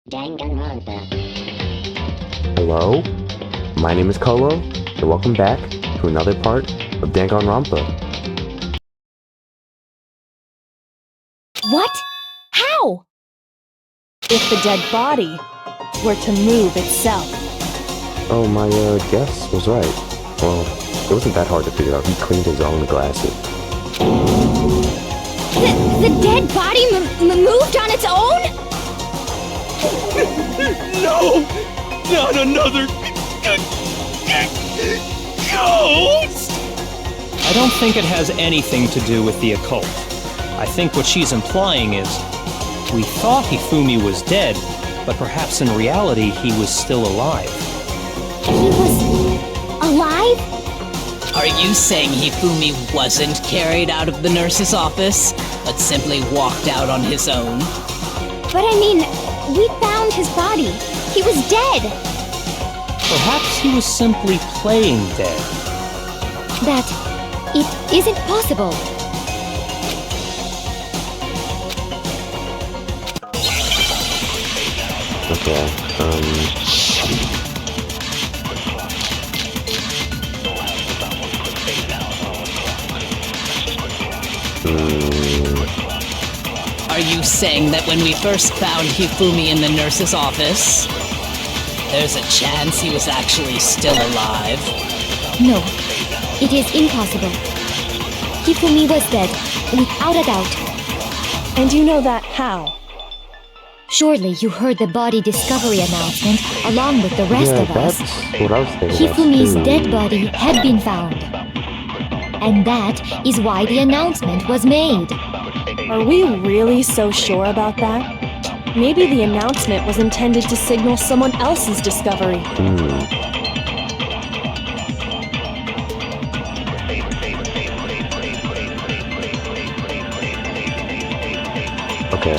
Danganronpa. Hello, my name is Kolo, and welcome back to another part of Danganronpa. What? How? If the dead body were to move itself. Oh, my guess was right. Well, it wasn't that hard to figure out. He cleaned his own glasses. The dead body moved on its own? No! Not another ghost! I don't think it has anything to do with the occult. I think what she's implying is, we thought Hifumi was dead, but perhaps in reality he was still alive. He was alive? Are you saying Hifumi wasn't carried out of the nurse's office, but simply walked out on his own? But I mean, we found his body. He was dead. Perhaps he was simply playing dead. That it isn't possible. Okay, Are you saying that when we first found Hifumi in the nurse's office, there's a chance he was actually still alive? No, it is impossible. Hifumi was dead, without a doubt. And you know that how? Surely you heard the body discovery announcement along with the rest yeah, of us. that's what I was thinking. Hifumi's about, too. dead body had been found. And that is why the announcement was made. Are we really so sure about that? Maybe the announcement was intended to signal someone else's discovery. Okay,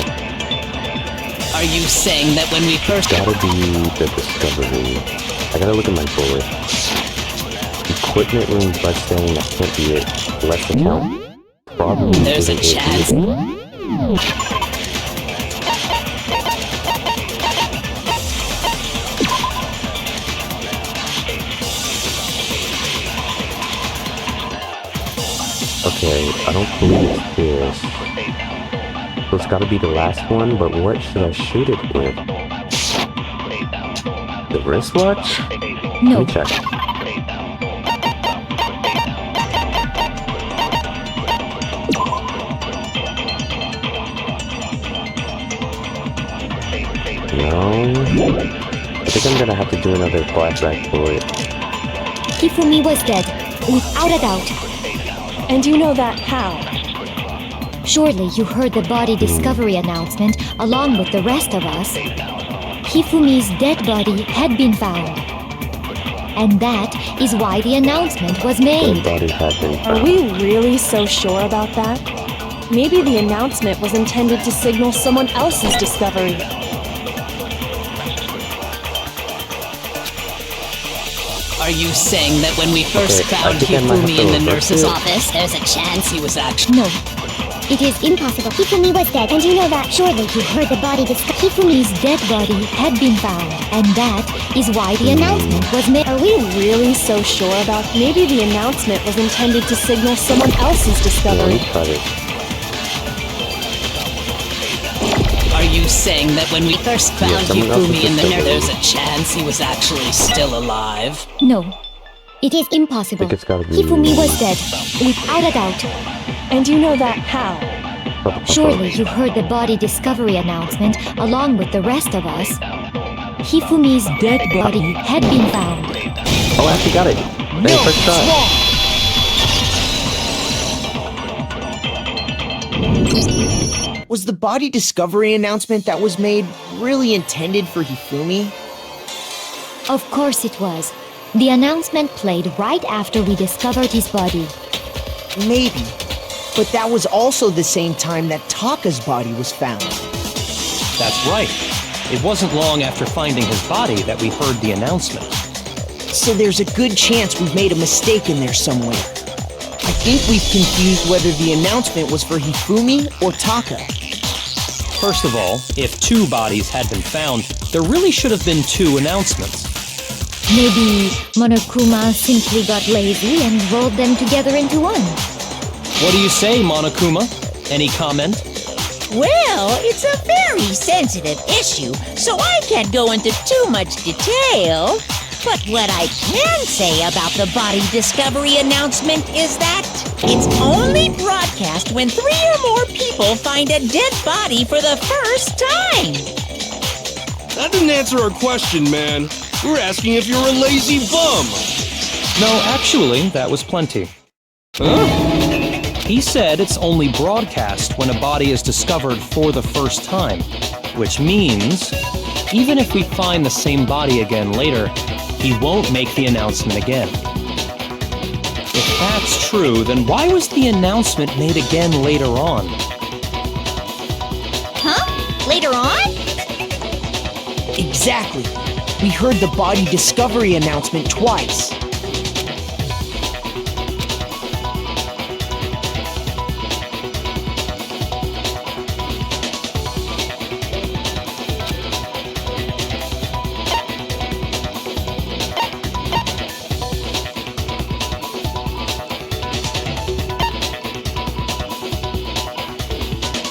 Are you saying that when we first... gotta be the discovery. I gotta look at my bullet. Equipment room bloodstaining, that can't be it. Less account. Probably There's a isn't it chance. either. Okay, I don't believe it's this. So it's gotta be the last one, but what should I shoot it with? The wristwatch? No, Let me check. No. I think I'm gonna have to do another flashback for it. Hifumi was dead, without a doubt. And you know that how? Surely you heard the body discovery announcement along with the rest of us. Hifumi's dead body had been found. And that is why the announcement was The made. body had been Are found. we really so sure about that? Maybe the announcement was intended to signal someone else's discovery. Are you saying that when we first Okay, I found think I might have Hifumi to in the reverse nurse's it. office, there's a chance he was actually... No, it is impossible. Hifumi was dead, and you know that. Surely you heard the body Hifumi's dead body had been found. And that is why the announcement was made. Are we really so sure about? Maybe the announcement was intended to signal someone else's Yeah, let discovery. me cut it. Are you saying that when we first found someone else Hifumi was in the nurse, discovered. there's a chance he was actually still alive? No, it is impossible. I think it's gotta be- Hifumi was dead, without a doubt. And you know that how? Surely you heard the body discovery announcement along with the rest of us. Hifumi's dead body had been found. Oh, I actually got it. Very first try. Was the body discovery announcement that was made really intended for Hifumi? Of course it was. The announcement played right after we discovered his body. Maybe. But that was also the same time that Taka's body was found. That's right. It wasn't long after finding his body that we heard the announcement. So there's a good chance we've made a mistake in there somewhere. I think we've confused whether the announcement was for Hifumi or Taka. First of all, if 2 bodies had been found, there really should have been 2 announcements. Maybe Monokuma simply got lazy and rolled them together into one. What do you say, Monokuma? Any comment? Well, it's a very sensitive issue, so I can't go into too much detail. But what I can say about the body discovery announcement is that it's only broadcast when 3 or more people find a dead body for the first time. That didn't answer our question, man. We were asking if you're a lazy bum. No, actually, that was plenty. Huh? He said it's only broadcast when a body is discovered for the first time, which means even if we find the same body again later, he won't make the announcement again. If that's true, then why was the announcement made again later on? Huh? Later on? Exactly. We heard the body discovery announcement twice.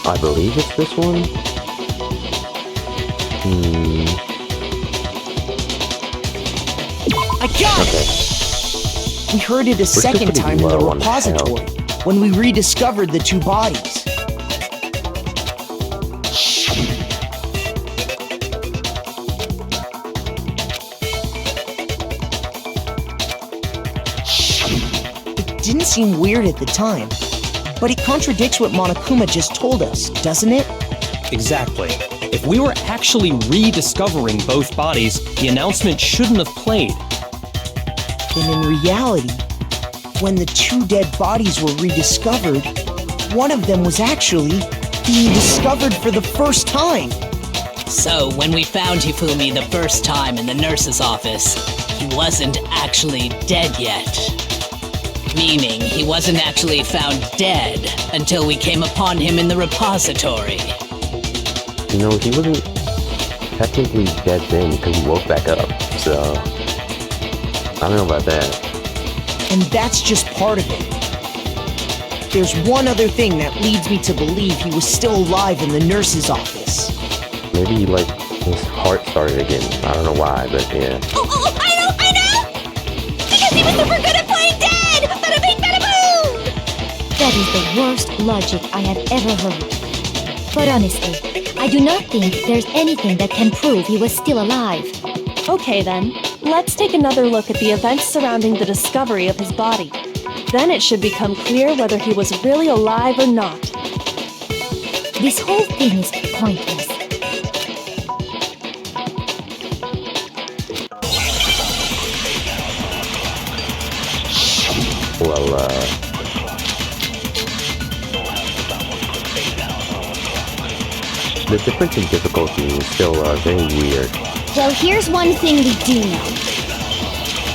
I believe it's this one. I got it! We heard it a second pretty time in the low on repository when we rediscovered the 2 bodies. It didn't seem weird at the time, but it contradicts what Monokuma just told us, doesn't it? Exactly. If we were actually rediscovering both bodies, the announcement shouldn't have played. Then in reality, when the 2 dead bodies were rediscovered, one of them was actually being discovered for the first time. So, when we found Hifumi the first time in the nurse's office, he wasn't actually dead yet. Meaning, he wasn't actually found dead until we came upon him in the repository. You know, he wasn't technically dead then because he woke back up, so I don't know about that. And that's just part of it. There's one other thing that leads me to believe he was still alive in the nurse's office. Maybe, like, his heart started again. I don't know why, but yeah. Oh, I know! Because he was super good at playing dead! Bada bing, bada boom! That is the worst logic I have ever heard. But honestly, I do not think there's anything that can prove he was still alive. Okay then, let's take another look at the events surrounding the discovery of his body. Then it should become clear whether he was really alive or not. This whole thing is pointless. Well, the difference in difficulty is still very weird. Well, here's one thing we do know.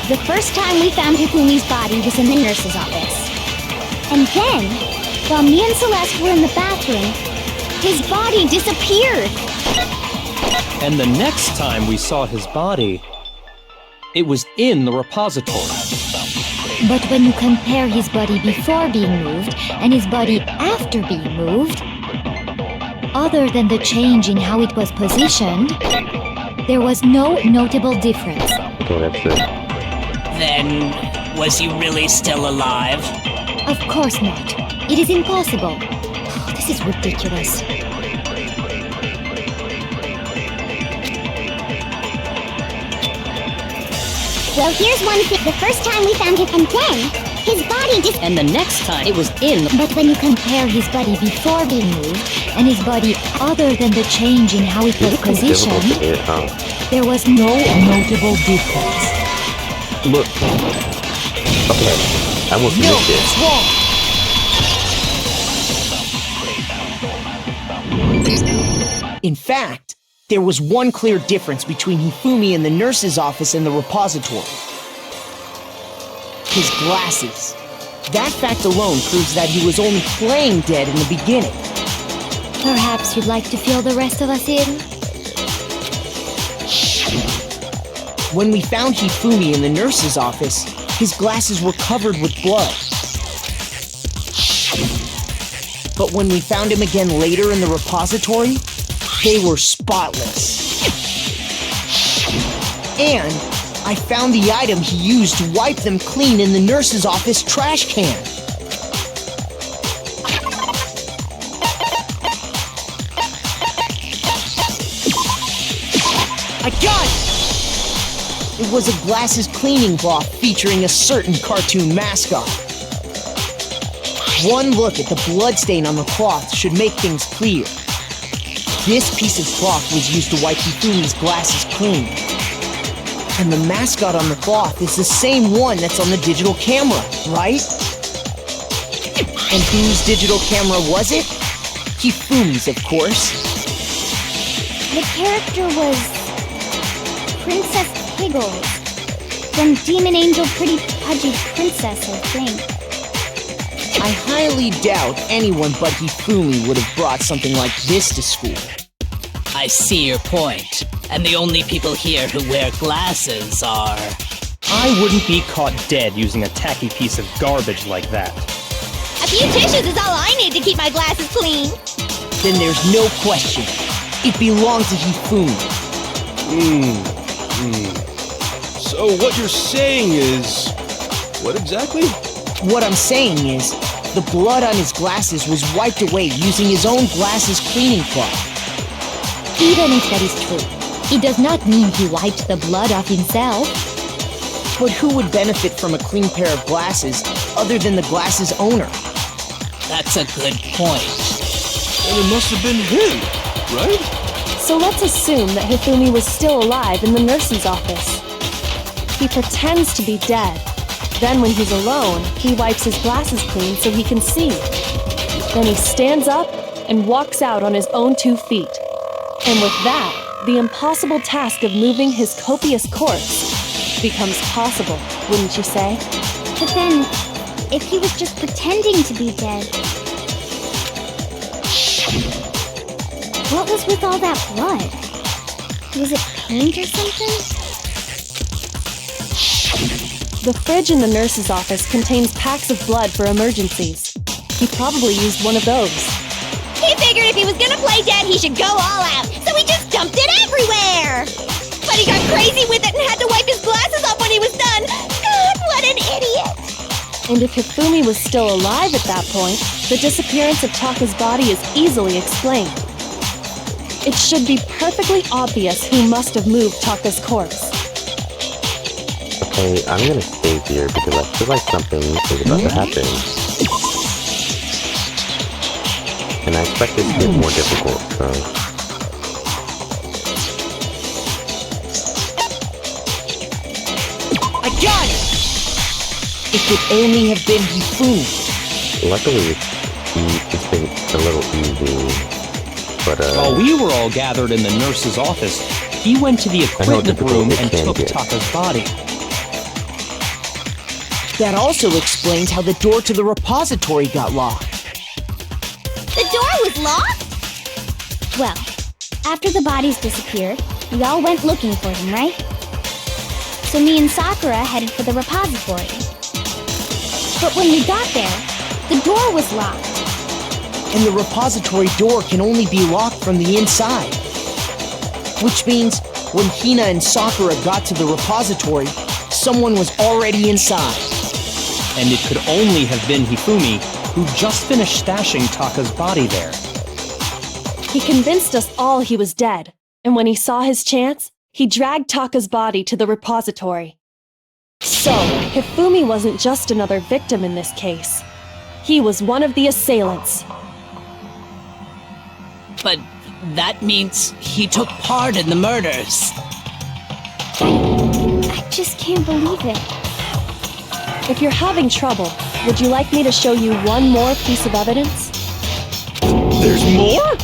The first time we found Hifumi's body was in the nurse's office. And then, while me and Celeste were in the bathroom, his body disappeared. And the next time we saw his body, it was in the repository. But when you compare his body before being moved and his body after being moved, other than the change in how it was positioned, there was no notable difference. Okay, that's it. Then, was he really still alive? Of course not. It is impossible. This is ridiculous. Well, here's one thing. The first time we found him, and then his body And the next time, it was in the... But when you compare his body before being moved and his body other than the change in how it was It's difficult to positioned, hit, huh? there was no notable difference. Look. Okay, I almost No, missed it. it's wrong! In fact, there was one clear difference between Hifumi in the nurse's office and the repository. His glasses. That fact alone proves that he was only playing dead in the beginning. Perhaps you'd like to fill the rest of us in? When we found Hifumi in the nurse's office, his glasses were covered with blood. But when we found him again later in the repository, they were spotless. And I found the item he used to wipe them clean in the nurse's office trash can. I got it! It was a glasses cleaning cloth featuring a certain cartoon mascot. One look at the bloodstain on the cloth should make things clear. This piece of cloth was used to wipe Hifumi's glasses clean. And the mascot on the cloth is the same one that's on the digital camera, right? And whose digital camera was it? Hifumi's, of course. The character was Princess Piggles from Demon Angel Pretty Pudgy Princess, I think. I highly doubt anyone but Hifumi would have brought something like this to school. I see your point. And the only people here who wear glasses are... I wouldn't be caught dead using a tacky piece of garbage like that. A few tissues is all I need to keep my glasses clean. Then there's no question. It belonged to Hifumi. So what you're saying is... what exactly? What I'm saying is, the blood on his glasses was wiped away using his own glasses cleaning cloth. Even if that is true, it does not mean he wiped the blood off himself. But who would benefit from a clean pair of glasses other than the glasses owner? That's a good point. And it must have been him, right? So let's assume that Hifumi was still alive in the nurse's office. He pretends to be dead. Then when he's alone, he wipes his glasses clean so he can see. Then he stands up and walks out on his own 2 feet. And with that, the impossible task of moving his copious corpse becomes possible, wouldn't you say? But then, if he was just pretending to be dead, what was with all that blood? Was it paint or something? The fridge in the nurse's office contains packs of blood for emergencies. He probably used one of those. He figured if he was gonna play dead, he should go all out, so he just dumped it everywhere. But he got crazy with it and had to wipe his glasses off when he was done. God, what an idiot! And if Hifumi was still alive at that point, the disappearance of Taka's body is easily explained. It should be perfectly obvious who must have moved Taka's corpse. Okay, I'm gonna stay here because I feel like something is about to happen. And I expect this to get more difficult, so... I got it! It could only have been Hifumi. Luckily, it's been a little easy. But, While we were all gathered in the nurse's office, he went to the equipment room and took Taka's body. That also explains how the door to the repository got locked. The door was locked? Well, after the bodies disappeared, we all went looking for them, right? So me and Sakura headed for the repository. But when we got there, the door was locked. And the repository door can only be locked from the inside. Which means, when Hina and Sakura got to the repository, someone was already inside. And it could only have been Hifumi, who just finished stashing Taka's body there. He convinced us all he was dead, and when he saw his chance, he dragged Taka's body to the repository. So, Hifumi wasn't just another victim in this case. He was one of the assailants. But that means he took part in the murders. I just can't believe it. If you're having trouble, would you like me to show you one more piece of evidence? There's more?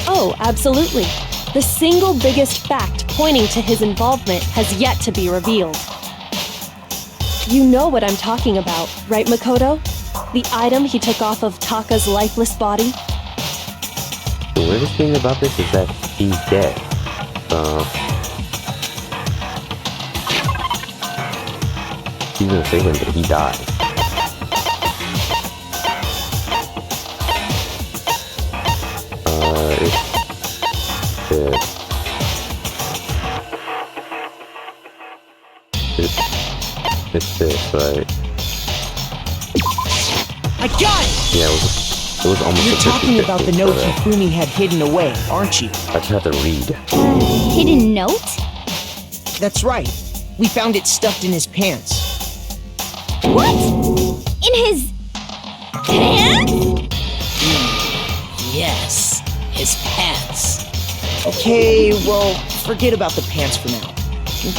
Oh, absolutely. The single biggest fact pointing to his involvement has yet to be revealed. You know what I'm talking about, right, Makoto? The item he took off of Taka's lifeless body? The weirdest thing about this is that he's dead. He's gonna save him, but he died. It's this, right? I got it! Yeah, it was almost. You're talking about the note Hifumi had hidden away, aren't you? I just have to read. Hidden note? That's right. We found it stuffed in his pants. What? In his pants? Yes, his pants. Okay, well, forget about the pants for now.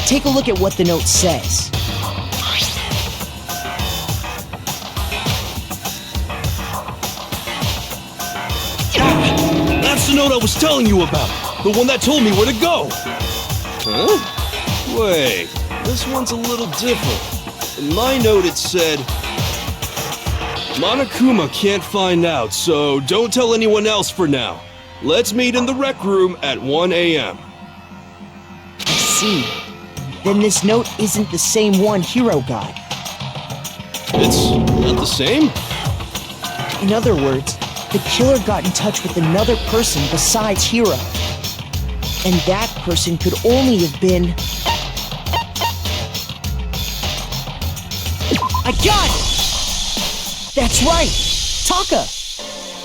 Take a look at what the note says. That's the note I was telling you about! The one that told me where to go! Huh? Wait, this one's a little different. In my note it said, Monokuma can't find out, so don't tell anyone else for now. Let's meet in the rec room at 1 a.m. I see. Then this note isn't the same one Hiro got. It's not the same? In other words, the killer got in touch with another person besides Hiro. And that person could only have been... I got it! That's right! Taka!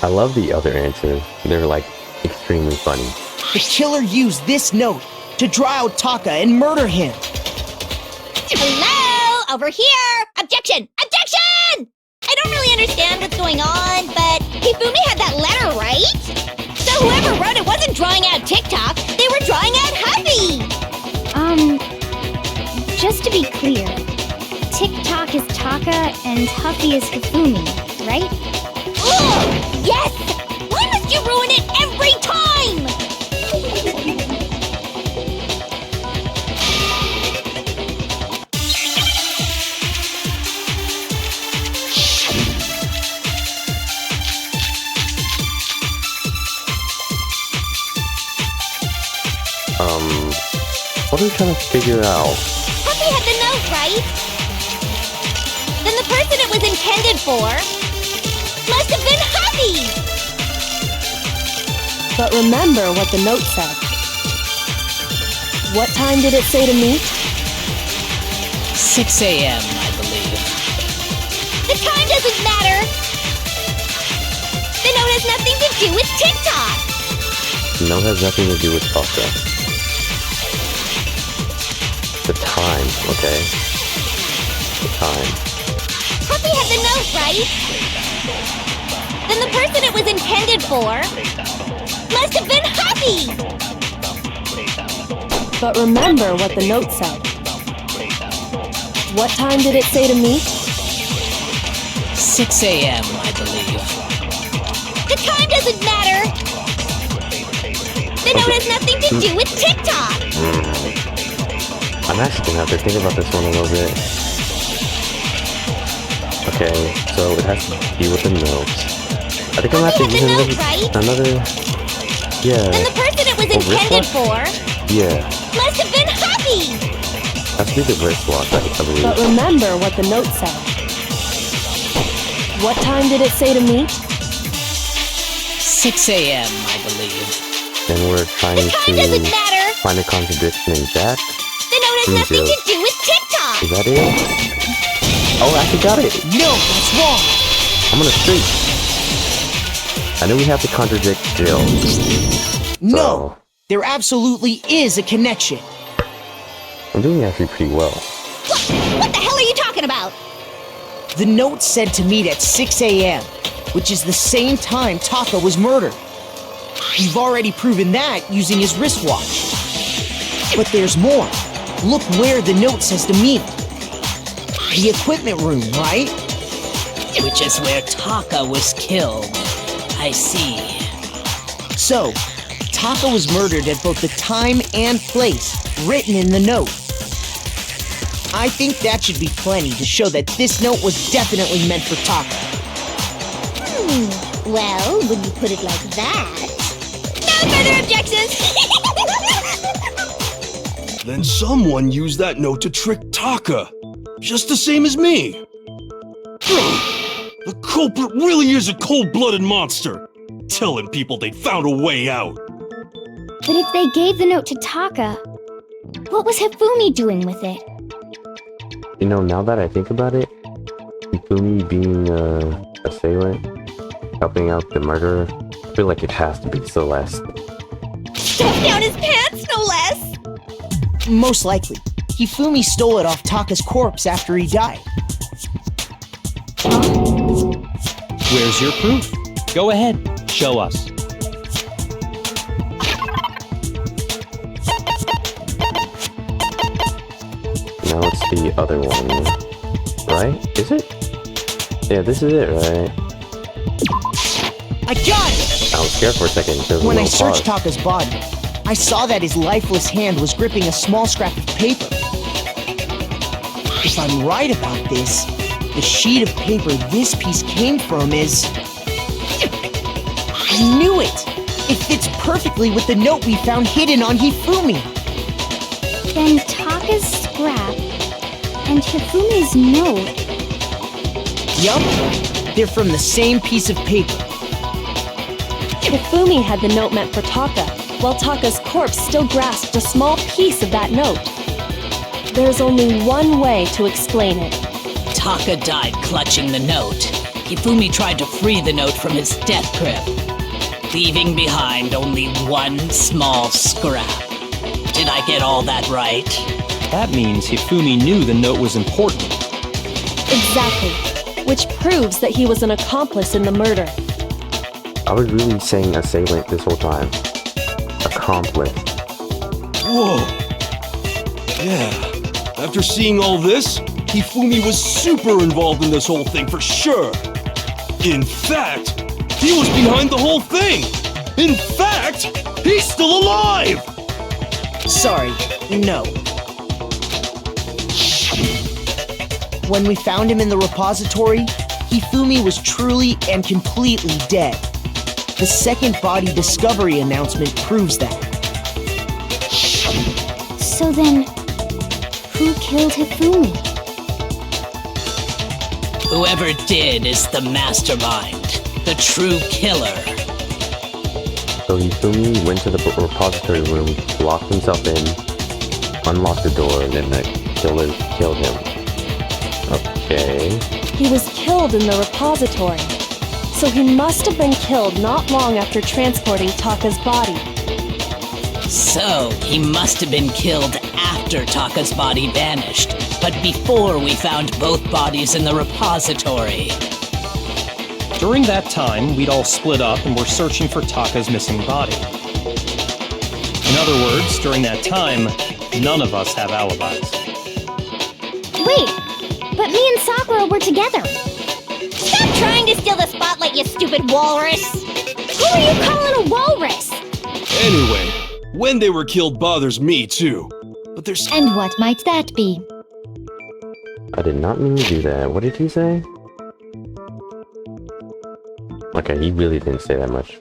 I love the other answers. They're like extremely funny. The killer used this note to draw out Taka and murder him. Hello? Over here! Objection! Objection! I don't really understand what's going on, but Hifumi had that letter, right? So whoever wrote it wasn't drawing out TikTok, they were drawing out Huffy! Just to be clear, TikTok is Taka and Huffy is Hifumi, right? Ugh! Yes! Why must you ruin it every time? What are we trying to figure out? Huffy had the note, right? Then the person it was intended for must have been Huffy! But remember what the note said. What time did it say to meet? 6 a.m., I believe. The time doesn't matter! The note has nothing to do with TikTok! The note has nothing to do with Taka. The time, okay. The time. Huffy had the note, right? Then the person it was intended for must have been Huffy! But remember what the note said. What time did it say to meet? 6 a.m., I believe. The time doesn't matter! The note has nothing to do with TikTok! I'm actually gonna have to think about this one a little bit. Okay, so it has to be with the notes. I think I'm gonna have to use another... Yeah. Then the person it was intended for Yeah. must have been Huffy! Has to be the wristwatch, I believe. But remember what the note said. What time did it say to meet? 6 a.m., I believe. And we're trying The time doesn't to matter! find a contradiction in Jack. The note has nothing to do with TikTok! Is that it? Oh, I actually got it! No, that's wrong! I'm on a streak. I knew we have to contradict Jill. No! There absolutely is a connection. I'm doing actually pretty well. What the hell are you talking about? The note said to meet at 6 a.m., which is the same time Taka was murdered. You've already proven that using his wristwatch. But there's more. Look where the note says to meet. The equipment room, right? Which is where Taka was killed. I see. So, Taka was murdered at both the time and place written in the note. I think that should be plenty to show that this note was definitely meant for Taka. Well, when you put it like that... No further objections! Then someone used that note to trick Taka, just the same as me. The culprit really is a cold-blooded monster, telling people they found a way out. But if they gave the note to Taka, what was Hifumi doing with it? You know, now that I think about it, Hifumi being a assailant, helping out the murderer, I feel like it has to be Celeste. Stuffed down his pants, no less! Most likely. Hifumi stole it off Taka's corpse after he died. Where's your proof? Go ahead, show us. Now it's the other one, right? Is it? Yeah, this is it, right? I got it! I was scared for a second. There was a When I little searched pause. Taka's body, I saw that his lifeless hand was gripping a small scrap of paper. If I'm right about this, the sheet of paper this piece came from is... I knew it! It fits perfectly with the note we found hidden on Hifumi. Then Taka's scrap and Hifumi's note. Yup, they're from the same piece of paper. Hifumi had the note meant for Taka, while Taka's corpse still grasped a small piece of that note. There's only one way to explain it. Taka died clutching the note. Hifumi tried to free the note from his death grip, leaving behind only one small scrap. Did I get all that right? That means Hifumi knew the note was important. Exactly, which proves that he was an accomplice in the murder. I was really saying assailant this whole time. Accomplice. Whoa. Yeah. After seeing all this, Hifumi was super involved in this whole thing for sure. In fact, he was behind the whole thing. In fact, he's still alive. Sorry, no. When we found him in the repository, Hifumi was truly and completely dead. The second body discovery announcement proves that. So then, who killed Hifumi? Whoever did is the mastermind, the true killer. So Hifumi went to the repository room, locked himself in, unlocked the door, and then the killer killed him. Okay. He was killed in the repository, so he must have been killed not long after transporting Taka's body. So, he must have been killed after Taka's body vanished, but before we found both bodies in the repository. During that time, we'd all split up and were searching for Taka's missing body. In other words, during that time, none of us have alibis. Wait, but me and Sakura were together. Stop trying to steal the spotlight, you stupid walrus! Who are you calling a walrus? Anyway, when they were killed bothers me too. But there's... And what might that be? I did not mean to do that. What did he say? Okay, he really didn't say that much.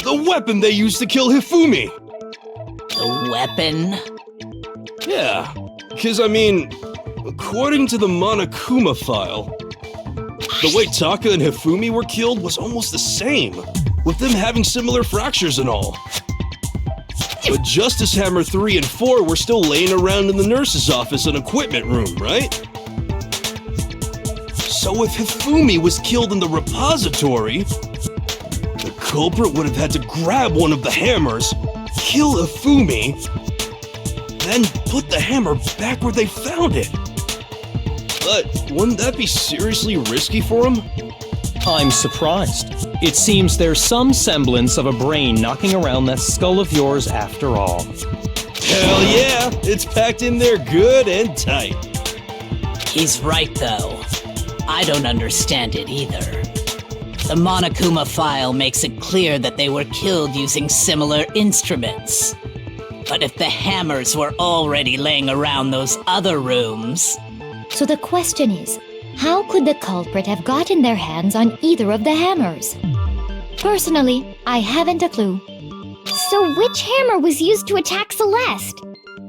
The weapon they used to kill Hifumi! The weapon? Yeah, because I mean, according to the Monokuma file, the way Taka and Hifumi were killed was almost the same, with them having similar fractures and all. But Justice Hammer 3 and 4 were still laying around in the nurse's office and equipment room, right? So if Hifumi was killed in the repository, the culprit would have had to grab one of the hammers, kill Hifumi, then put the hammer back where they found it. But wouldn't that be seriously risky for him? I'm surprised. It seems there's some semblance of a brain knocking around that skull of yours after all. Hell yeah, it's packed in there good and tight. He's right, though. I don't understand it either. The Monokuma file makes it clear that they were killed using similar instruments. But if the hammers were already laying around those other rooms... So the question is, how could the culprit have gotten their hands on either of the hammers? Personally, I haven't a clue. So which hammer was used to attack Celeste?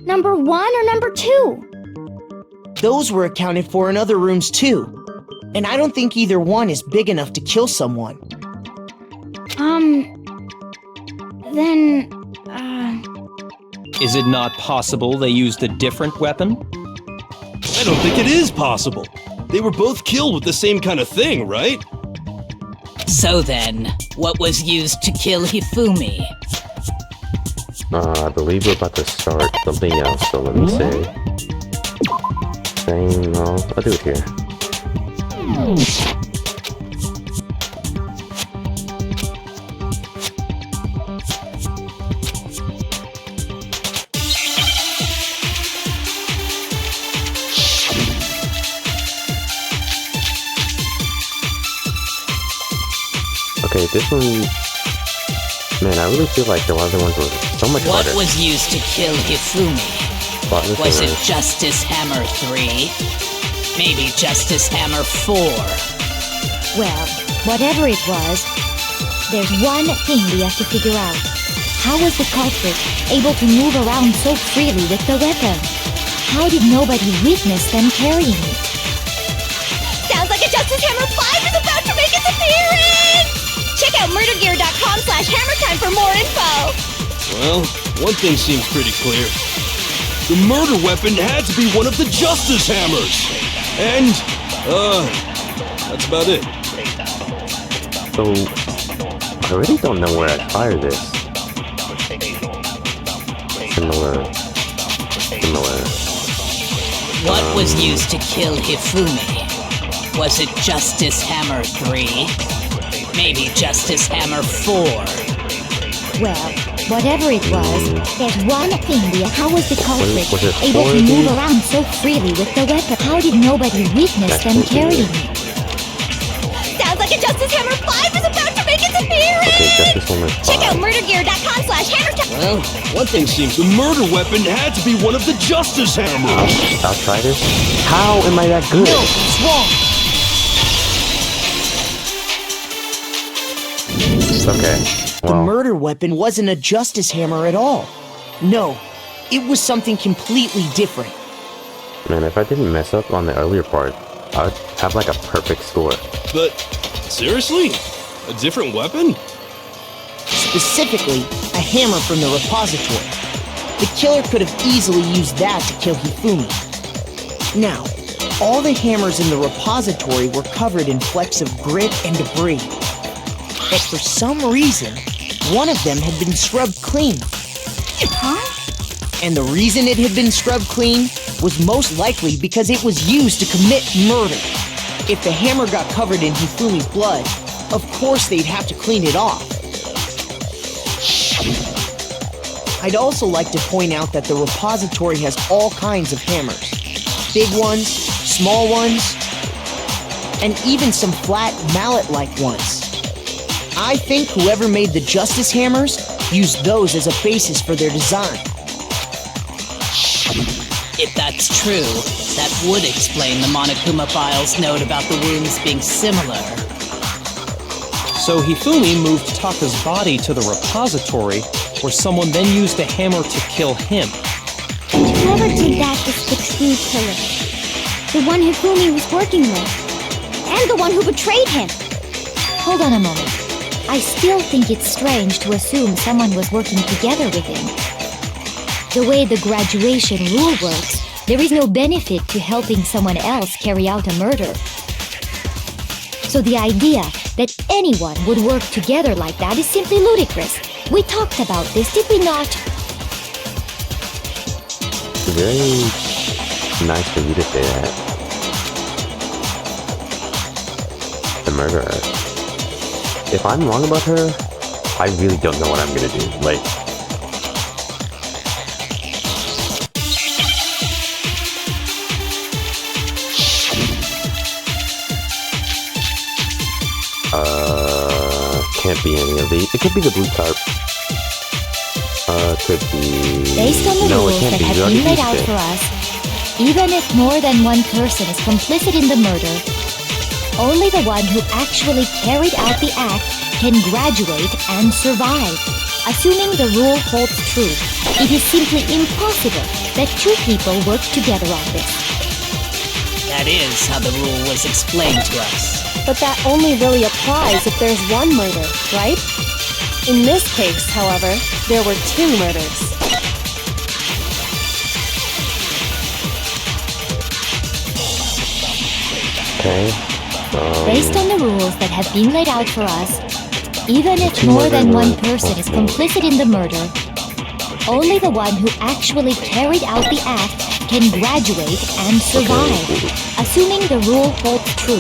Number 1 or number 2? Those were accounted for in other rooms too. And I don't think either one is big enough to kill someone. Then, Is it not possible they used a different weapon? I don't think it is possible. They were both killed with the same kind of thing, right? So then, what was used to kill Hifumi? I believe we're about to start something else, so let me see. I'll do it here. Okay, this one... Man, I really feel like the other ones were so much harder. What was used to kill Hifumi? Was it Justice Hammer 3? Maybe Justice Hammer 4? Well, whatever it was, there's one thing we have to figure out. How was the culprit able to move around so freely with the weapon? How did nobody witness them carrying it? sounds like a Justice Hammer 5 is about to make its appearance! Check out murdergear.com/hammertime for more info! Well, one thing seems pretty clear. The murder weapon had to be one of the Justice Hammers! And, that's about it. So, I really don't know where I'd fire this. Similar. What was used to kill Hifumi? Was it Justice Hammer 3? Maybe Justice Hammer 4? Well, whatever it was, there's one thing we have. How was the culprit Was it able to 4 move again? around so freely with the weapon? How did nobody witness them carrying it? Sounds like a Justice Hammer 5 is about to make its appearance! Okay, Justice Hammer 5. Check out murdergear.com/hammertime. Well, one thing seems the murder weapon had to be one of the Justice Hammers! I'll try this. How am I that good? No, it's wrong. Okay, The well, murder weapon wasn't a Justice Hammer at all. No, it was something completely different. man, if I didn't mess up on the earlier part, I'd have like a perfect score. But, seriously? A different weapon? Specifically, a hammer from the repository. The killer could have easily used that to kill Hifumi. Now, all the hammers in the repository were covered in flecks of grit and debris. But for some reason, one of them had been scrubbed clean. Huh? And the reason it had been scrubbed clean was most likely because it was used to commit murder. If the hammer got covered in Hifumi's blood, of course they'd have to clean it off. I'd also like to point out that the repository has all kinds of hammers. Big ones, small ones, and even some flat mallet-like ones. I think whoever made the Justice Hammers used those as a basis for their design. If that's true, that would explain the Monokuma file's note about the wounds being similar. So Hifumi moved Taka's body to the repository, where someone then used a hammer to kill him. Whoever did that is the true killer. The one Hifumi was working with. And the one who betrayed him. Hold on a moment. I still think it's strange to assume someone was working together with him. The way the graduation rule works, there is no benefit to helping someone else carry out a murder. So the idea that anyone would work together like that is simply ludicrous. We talked about this, did we not? Very nice for you to say that. The murderer. If I'm wrong about her, I really don't know what I'm gonna do. Like, can't be any of these. It could be the blue tarp. Could be... Based on the No, it rules can't that be. have You already been laid used out it. for us, even if more than one person is complicit in the murder, only the one who actually carried out the act can graduate and survive. Assuming the rule holds true, it is simply impossible that two people work together on this. That is how the rule was explained to us. But that only really applies if there's one murder, right? In this case, however, there were two murders. Okay. Based on the rules that have been laid out for us, even if more than one person is complicit in the murder, only the one who actually carried out the act can graduate and survive. Assuming the rule holds true,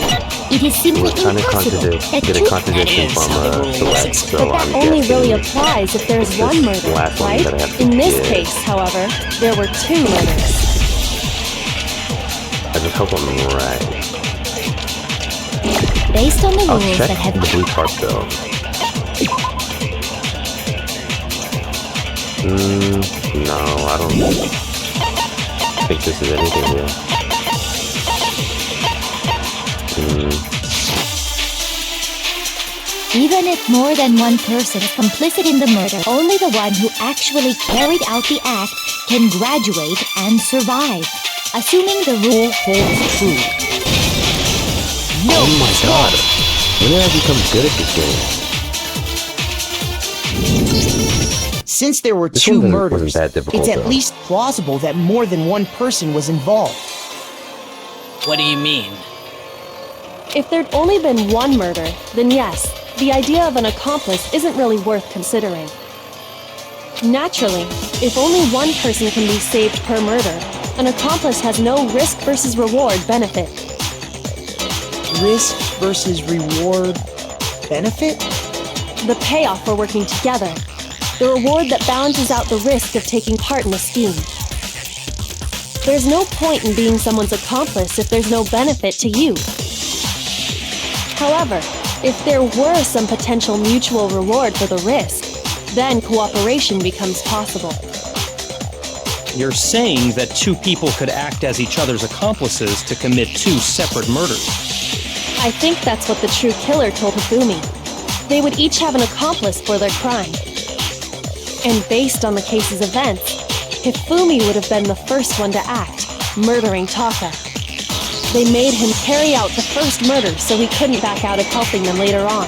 it is simply impossible that get a two... contradiction from the rest, so But that I'm only guessing really applies if there's it's one this murder, last one right? that I have to In this get. case, however, there were two murders. I just hope I'm right. Based on the I'll rules check that have... the blue part though. No, I don't think this is anything real. Even if more than one person is complicit in the murder, only the one who actually carried out the act can graduate and survive. Assuming the rule holds true. Oh my god! When did I become good at this game? Since there were This two one murders, wasn't that difficult, it's at though. least plausible that more than one person was involved. What do you mean? If there'd only been one murder, then yes, the idea of an accomplice isn't really worth considering. Naturally, if only one person can be saved per murder, an accomplice has no risk versus reward benefit. Risk versus reward benefit? The payoff for working together. The reward that balances out the risk of taking part in the scheme. There's no point in being someone's accomplice if there's no benefit to you. However, if there were some potential mutual reward for the risk, then cooperation becomes possible. You're saying that two people could act as each other's accomplices to commit two separate murders. I think that's what the true killer told Hifumi. They would each have an accomplice for their crime. And based on the case's events, Hifumi would have been the first one to act, murdering Taka. They made him carry out the first murder so he couldn't back out of helping them later on.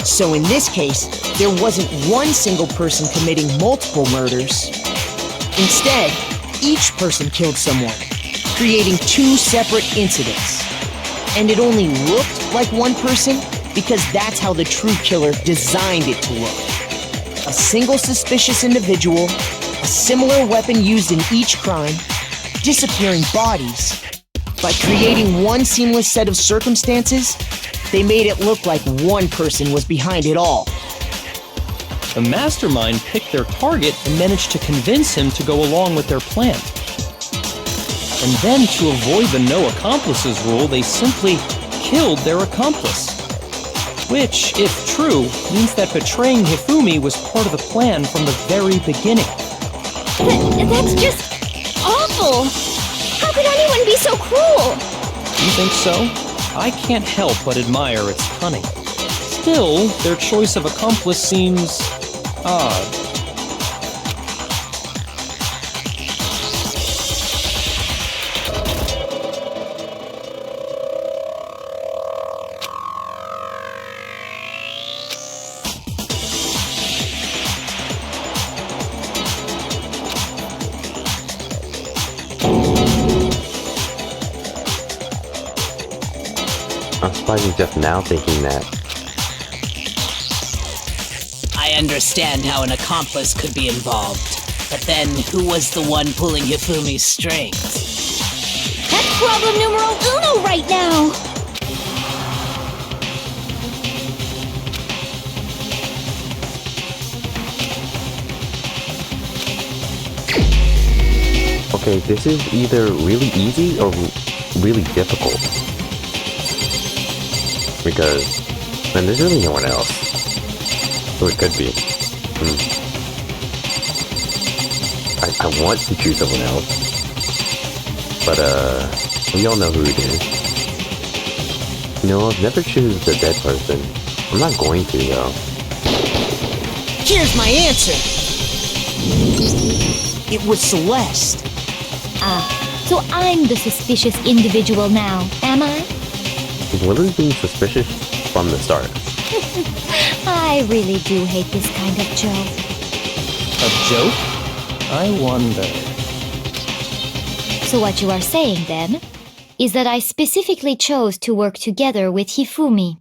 So in this case, there wasn't one single person committing multiple murders. Instead, each person killed someone, creating two separate incidents. And it only looked like one person because that's how the true killer designed it to look. A single suspicious individual, a similar weapon used in each crime, disappearing bodies. By creating one seamless set of circumstances, they made it look like one person was behind it all. The mastermind picked their target and managed to convince him to go along with their plan. And then, to avoid the no accomplices rule, they simply killed their accomplice. Which, if true, means that betraying Hifumi was part of the plan from the very beginning. That's just awful! How could anyone be so cruel? You think so? I can't help but admire its cunning. Still, their choice of accomplice seems odd. I'm surprised he's just now thinking that. I understand how an accomplice could be involved, but then who was the one pulling Hifumi's strings? That's problem numero uno right now! Okay, this is either really easy or really difficult. Because, man, there's really no one else. So it could be. I want to choose someone else. But, we all know who it is. No, I'll never choose the dead person. I'm not going to, though. Here's my answer. It was Celeste. So I'm the suspicious individual now, am I? Lily's being suspicious from the start. I really do hate this kind of joke. A joke? I wonder. So what you are saying, then, is that I specifically chose to work together with Hifumi.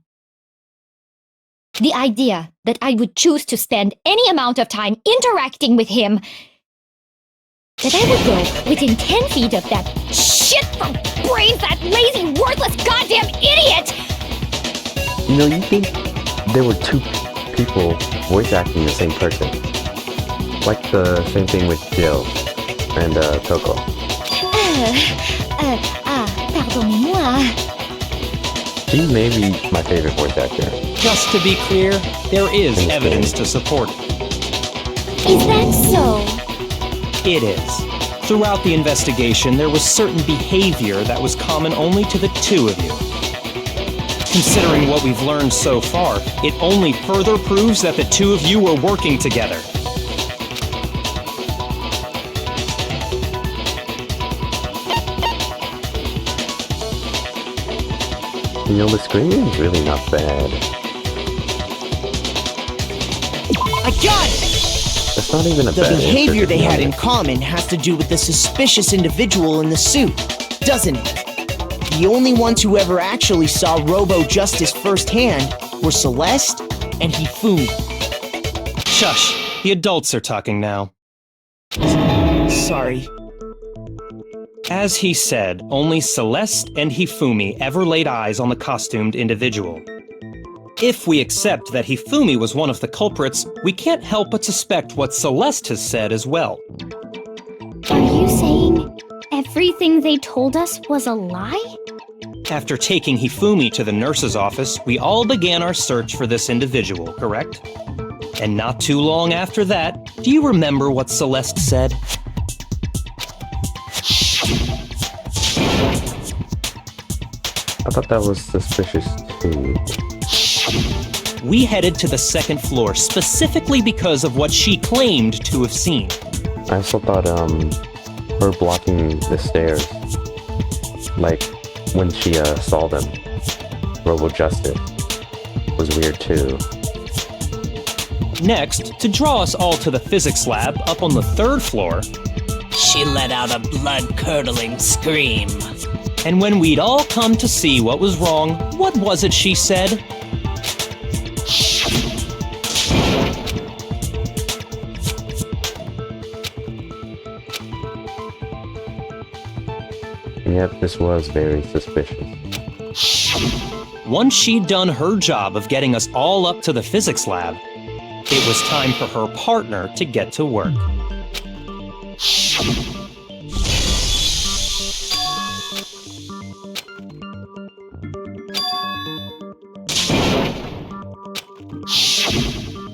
The idea that I would choose to spend any amount of time interacting with him, that I would go within 10 feet of that shit-for-brains, that lazy, worthless goddamn idiot! You know, you think there were two people voice acting the same person? Like the same thing with Jill and Toko. Pardonnez-moi. She may be my favorite voice actor. Just to be clear, there is evidence to support it. Is that so? It is. Throughout the investigation, there was certain behavior that was common only to the two of you. Considering what we've learned so far, it only further proves that the two of you were working together. You know, the screaming is really not bad. I got it! That's not even a The bad behavior answer, they to be had in honest. common has to do with the suspicious individual in the suit, doesn't it? The only ones who ever actually saw Robo-Justice firsthand were Celeste and Hifumi. Shush, the adults are talking now. Sorry. As he said, only Celeste and Hifumi ever laid eyes on the costumed individual. If we accept that Hifumi was one of the culprits, we can't help but suspect what Celeste has said as well. Are you saying everything they told us was a lie? After taking Hifumi to the nurse's office, we all began our search for this individual, correct? And not too long after that, do you remember what Celeste said? I thought that was suspicious too. We headed to the second floor specifically because of what she claimed to have seen. I also thought, her blocking the stairs, like, when she, saw them, Robo-Justice, was weird too. Next, to draw us all to the physics lab up on the third floor, She let out a blood-curdling scream. and when we'd all come to see what was wrong, what was it she said? Yep, this was very suspicious. Once she'd done her job of getting us all up to the physics lab, it was time for her partner to get to work.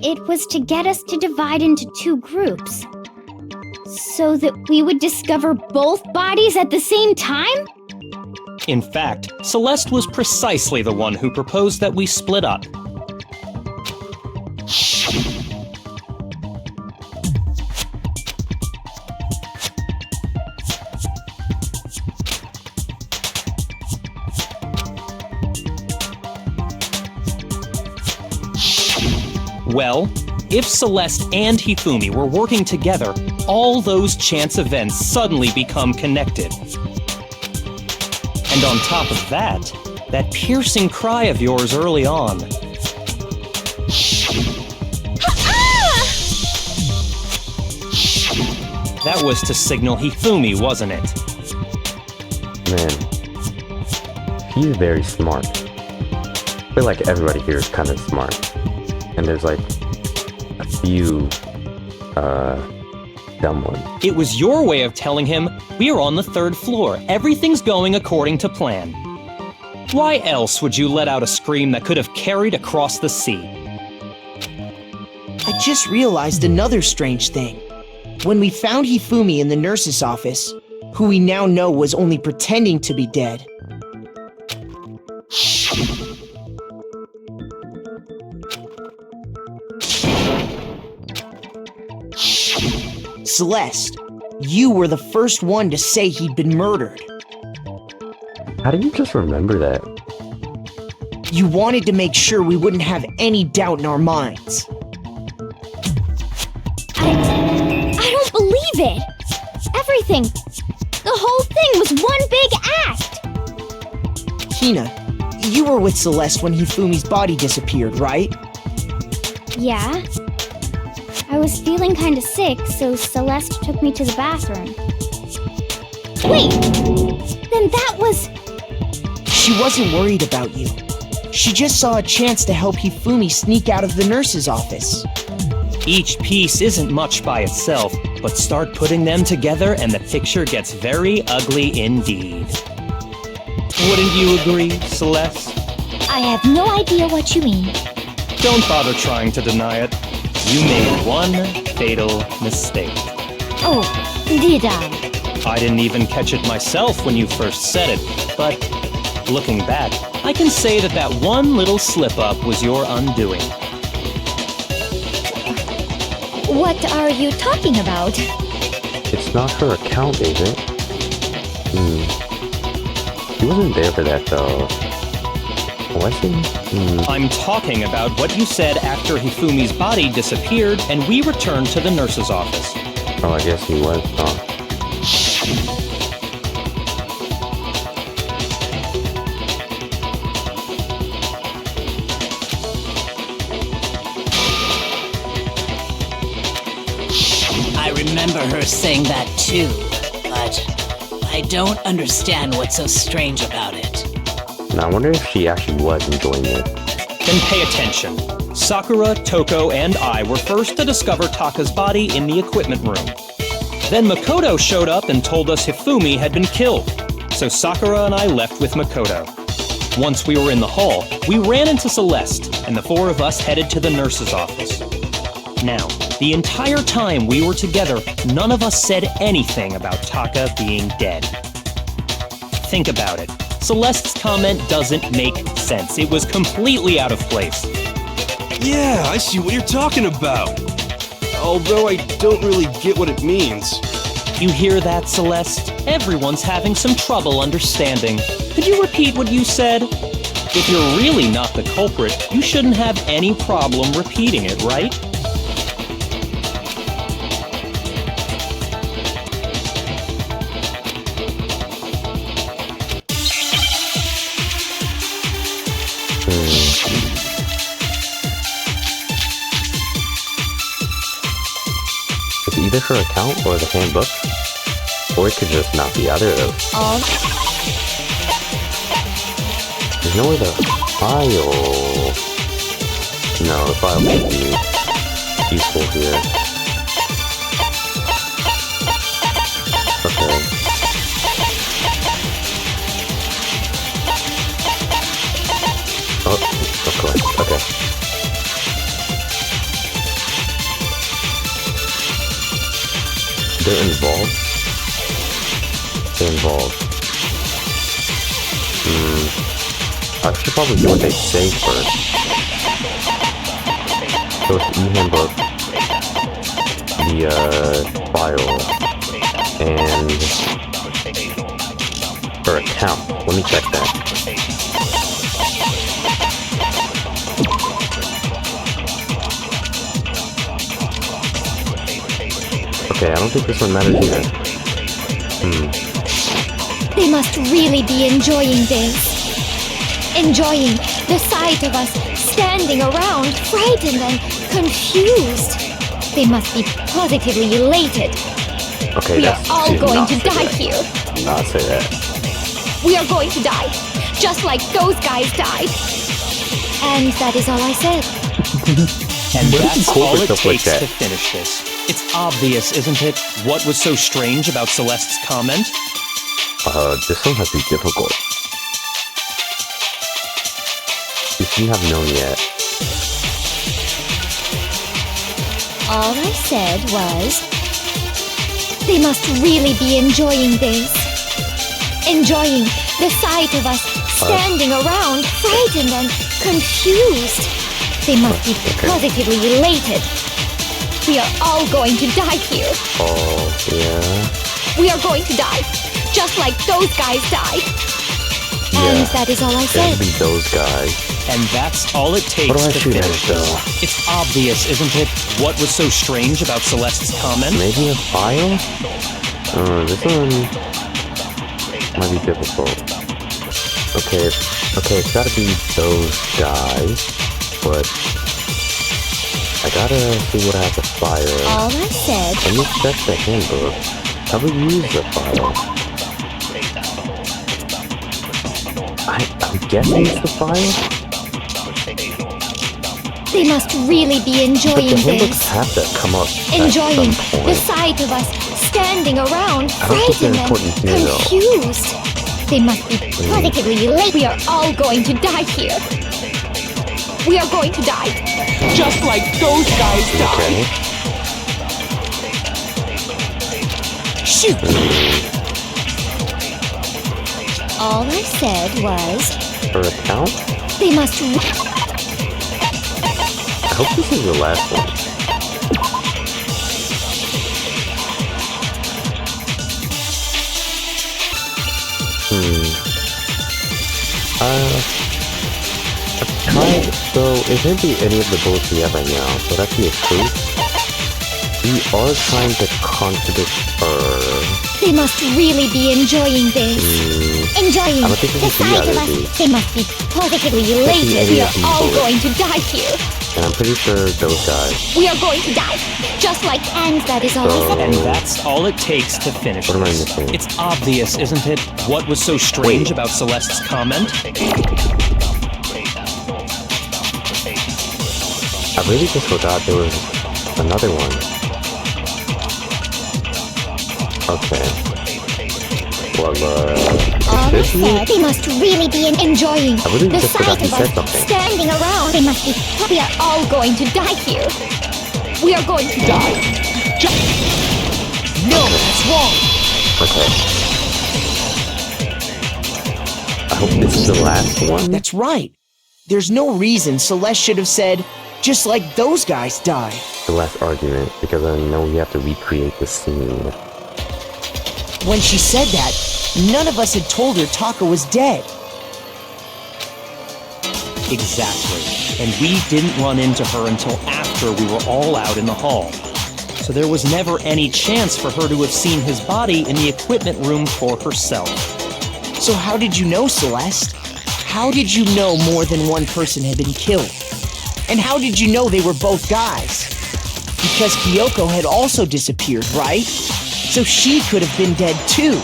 It was to get us to divide into two groups, so that we would discover both bodies at the same time? In fact, Celeste was precisely the one who proposed that we split up. Well, if Celeste and Hifumi were working together, all those chance events suddenly become connected. And on top of that, that piercing cry of yours early on. That was to signal Hifumi, wasn't it? Man, he's very smart. I feel like everybody here is kind of smart. And there's like a few, dumb ones. It was your way of telling him, we're on the third floor, everything's going according to plan. Why else would you let out a scream that could have carried across the sea? I just realized another strange thing. When we found Hifumi in the nurse's office, who we now know was only pretending to be dead, Celeste, you were the first one to say he'd been murdered. How do you just remember that? You wanted to make sure we wouldn't have any doubt in our minds. I don't believe it! Everything, the whole thing was one big act! Hina, you were with Celeste when Hifumi's body disappeared, right? Yeah. I was feeling kinda sick, so Celeste took me to the bathroom. Wait! Then that was... She wasn't worried about you. She just saw a chance to help Hifumi sneak out of the nurse's office. Each piece isn't much by itself, but start putting them together and the picture gets very ugly indeed. Wouldn't you agree, Celeste? I have no idea what you mean. Don't bother trying to deny it. You made one fatal mistake. Oh, did I? I didn't even catch it myself when you first said it, but looking back, I can say that that one little slip-up was your undoing. What are you talking about? It's not her account, is it? He wasn't there for that, though. Was he? I'm talking about what you said after Hifumi's body disappeared and we returned to the nurse's office. Oh, I guess he was, I remember her saying that too, but I don't understand what's so strange about it. Now, I wonder if she actually was enjoying it. Then pay attention. Sakura, Toko, and I were first to discover Taka's body in the equipment room. Then Makoto showed up and told us Hifumi had been killed, so Sakura and I left with Makoto. Once we were in the hall, we ran into Celeste, and the four of us headed to the nurse's office. Now, the entire time we were together, none of us said anything about Taka being dead. Think about it. Celeste's comment doesn't make sense. It was completely out of place. Yeah, I see what you're talking about. Although I don't really get what it means. You hear that, Celeste? Everyone's having some trouble understanding. Could you repeat what you said? If you're really not the culprit, you shouldn't have any problem repeating it, right? It's either her account or the handbook, or it could just not be either of those. There's nowhere the file. No, the file would be useful here. Okay. Oh, of course. Okay. They're involved? They're involved. I should probably do what they say first. So it's the e-handbook, the file, and her account. Let me check that. Okay, I don't think this one matters either. They must really be enjoying this. Enjoying the sight of us standing around, frightened and confused. They must be positively elated. Okay, We are all going to die that. here. Do not say that. We are going to die, just like those guys died. And that is all I said. And What if that's you call all it yourself like takes that? to finish this. It's obvious, isn't it, what was so strange about Celeste's comment? This one has to be difficult. You shouldn't have known yet. All I said was, they must really be enjoying this. Enjoying the sight of us standing around, frightened and confused. They must be Okay. positively elated. We are all going to die here. Oh, yeah. We are going to die, just like those guys died. And Yeah. that is all I It has said. to be those guys. And that's all it takes What do I to shoot at, finish though? this. It's obvious, isn't it? What was so strange about Celeste's comment? Maybe a file? This one might be difficult. Okay, it's gotta be those guys, but I gotta see what I have to fire. All I said. Let me check the handbook. How would you use the file? I'm guessing it's the file? They must really be But enjoying the handbooks this. have to come up Enjoying at some the point. sight of us standing around, I don't think they're frightened important and here, though. confused. They must be positively late. We are all going to die here. We are going to die, just like those guys died. Okay. Shoot! All I said was, For a count? they must. I hope this is the last one. I've tried, so it can't be any of the bullets we have right now, so that's the truth. We are trying to contradict her. They must really be enjoying this. Enjoying I don't think we the can see sight of either of us. these. They must be positively see elated. any We of are these all bullets. going to die here. And I'm pretty sure those guys. We are going to die, just like. And that is all I said. And that's all it takes to finish What am I this. missing? It's obvious, isn't it? What was so strange about Celeste's comment? I really just forgot there was another one. Okay. Well, All I this one? said, they must really be enjoying I really the just forgot sight he of said us something. standing around. They must be. We are all going to die here. We are going to die. No, that's wrong. Okay. I hope this is the last one. That's right. There's no reason Celeste should have said, just like those guys died. The last argument, because I know we have to recreate the scene. When she said that, none of us had told her Taka was dead. Exactly. And we didn't run into her until after we were all out in the hall. So there was never any chance for her to have seen his body in the equipment room for herself. So how did you know, Celeste? How did you know more than one person had been killed? And how did you know they were both guys? Because Kyoko had also disappeared, right? So she could have been dead too.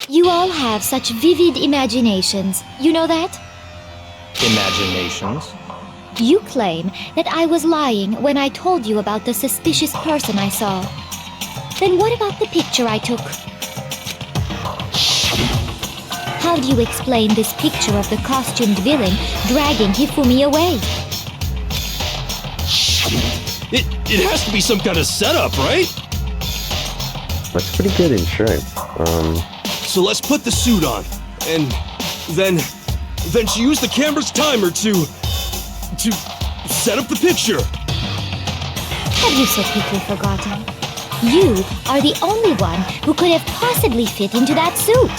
You all have such vivid imaginations. You know that? Imaginations. You claim that I was lying when I told you about the suspicious person I saw. Then what about the picture I took? How do you explain this picture of the costumed villain dragging Hifumi away? It has to be some kind of setup, right? That's pretty good insurance. So let's put the suit on, and then she used the camera's timer to set up the picture. Have you so quickly forgotten? You are the only one who could have possibly fit into that suit.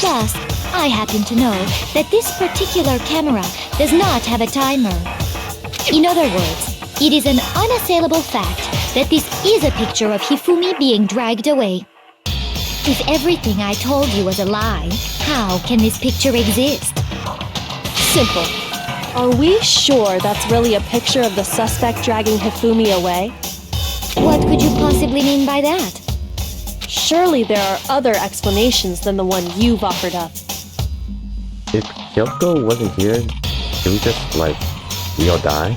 Plus, I happen to know that this particular camera does not have a timer. In other words, it is an unassailable fact that this is a picture of Hifumi being dragged away. If everything I told you was a lie, how can this picture exist? Simple. Are we sure that's really a picture of the suspect dragging Hifumi away? What could you possibly mean by that? Surely there are other explanations than the one you've offered up. If Kyoko wasn't here, did we just, we all die?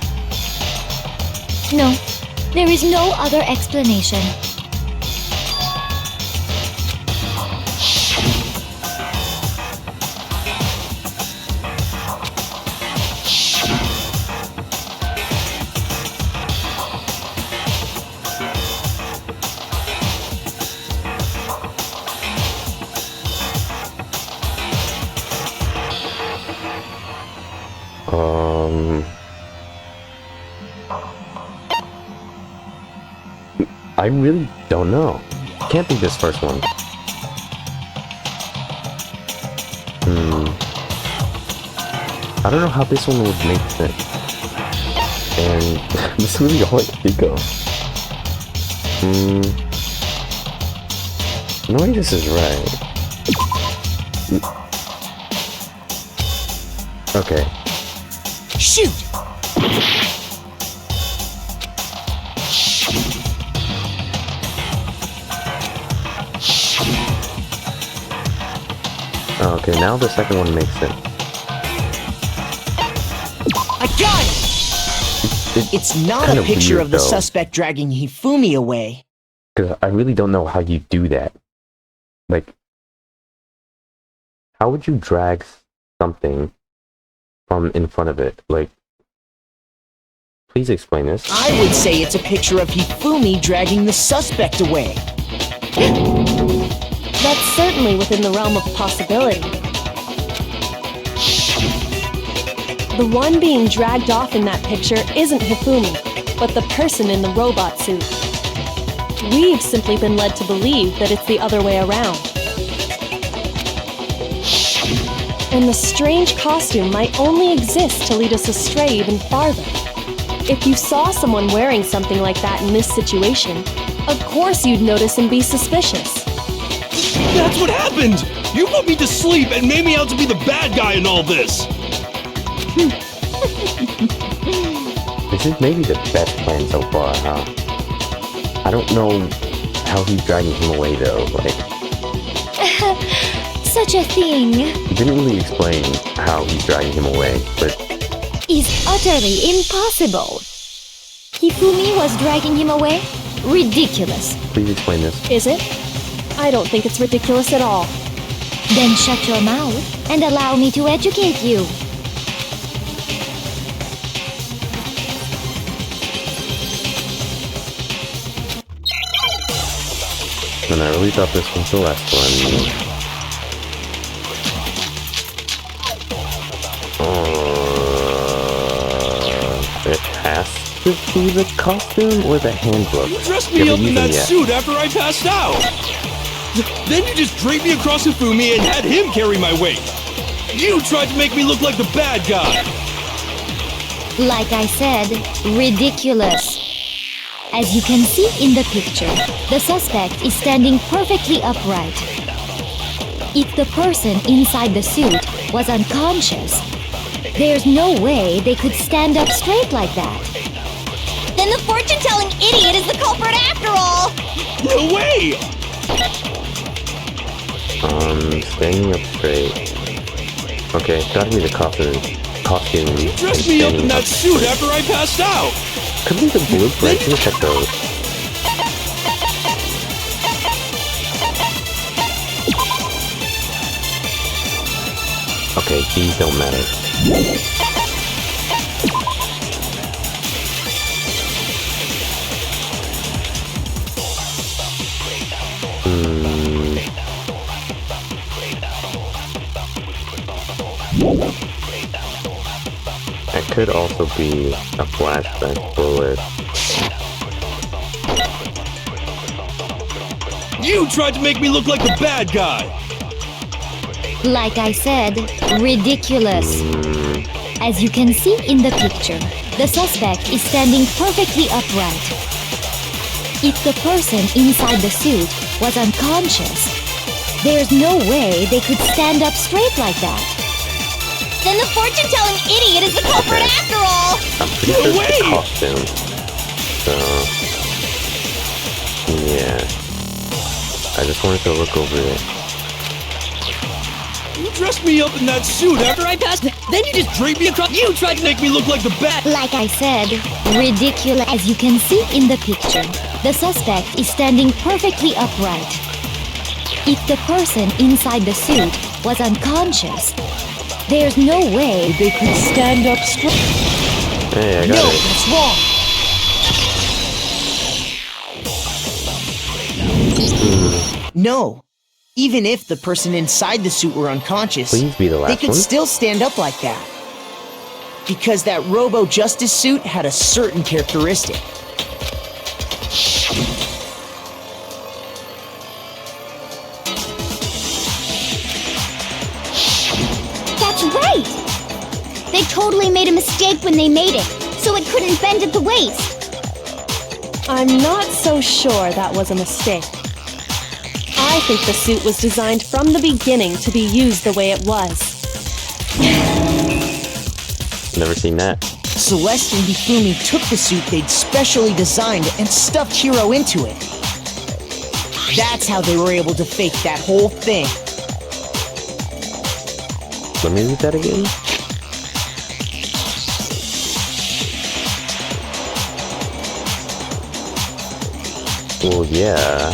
No, there is no other explanation. I really don't know. Can't think this first one. I don't know how this one would make sense. And this is really all I can think of. No way this is right. Okay. Shoot! Okay, now the second one makes sense. I got it! It's not a picture of the suspect dragging Hifumi away. Because I really don't know how you do that. Like, how would you drag something from in front of it? Like, please explain this. I would say it's a picture of Hifumi dragging the suspect away. That's certainly within the realm of possibility. The one being dragged off in that picture isn't Hifumi, but the person in the robot suit. We've simply been led to believe that it's the other way around. And the strange costume might only exist to lead us astray even farther. If you saw someone wearing something like that in this situation, of course you'd notice and be suspicious. That's what happened! You put me to sleep and made me out to be the bad guy in all this! This is maybe the best plan so far, huh? I don't know how he's dragging him away though, like... Such a thing He didn't really explain how he's dragging him away, but... is utterly impossible. Hifumi was dragging him away? Ridiculous. Please explain this. Is it? I don't think it's ridiculous at all. Then shut your mouth and allow me to educate you. And I really thought this was the last one. It has to be the costume or the handbook. You dressed me up in that suit after I passed out! Then you just draped me across Hifumi and had him carry my weight! You tried to make me look like the bad guy! Like I said, ridiculous. As you can see in the picture, the suspect is standing perfectly upright. If the person inside the suit was unconscious, there's no way they could stand up straight like that. Then the fortune-telling idiot is the culprit after all! No way! Standing up straight. Okay, it's gotta be the costume. You dressed me up in that suit after I passed out! Could be the blueprint. Let me check those. Okay, these don't matter. It could also be a flashback bullet. You tried to make me look like the bad guy! Like I said, ridiculous. As you can see in the picture, the suspect is standing perfectly upright. If the person inside the suit was unconscious, there's no way they could stand up straight like that. Then the fortune-telling idiot is the culprit after all! I'm pretty sure it's the costume. So... yeah. I just wanted to look over it. You dressed me up in that suit after I passed. Then you just draped me across. You tried to make me look like the bad. Like I said, ridiculous. As you can see in the picture, the suspect is standing perfectly upright. If the person inside the suit was unconscious, there's no way they could stand up straight. Hey, I got it. That's wrong. No. Even if the person inside the suit were unconscious, Please be the last they could one. still stand up like that. Because that Robo Justice suit had a certain characteristic. That's right! They totally made a mistake when they made it, so it couldn't bend at the waist. I'm not so sure that was a mistake. I think the suit was designed from the beginning to be used the way it was. Never seen that. Celeste and Hifumi took the suit they'd specially designed and stuffed Hiro into it. That's how they were able to fake that whole thing. Let me read that again. Well, yeah.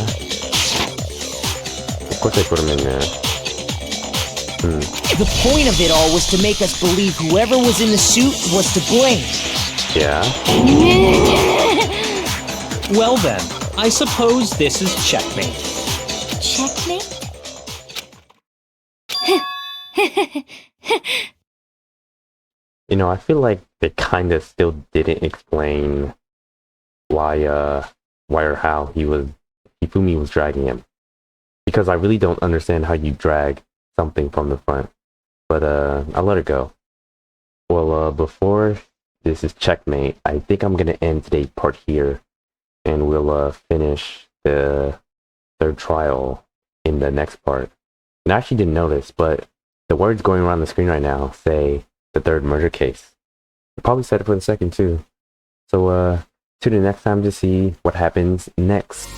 Of course I put him in there. The point of it all was to make us believe whoever was in the suit was to blame. Yeah. Well then, I suppose this is checkmate. Checkmate? You know, I feel like they kind of still didn't explain why or how Hifumi was dragging him. Because I really don't understand how you drag something from the front. But I'll let it go. Well, before this is checkmate, I think I'm gonna end today's part here, and we'll finish the third trial in the next part. And I actually didn't notice, but the words going around the screen right now say the third murder case. I probably said it for the second too. So tune in next time to see what happens next.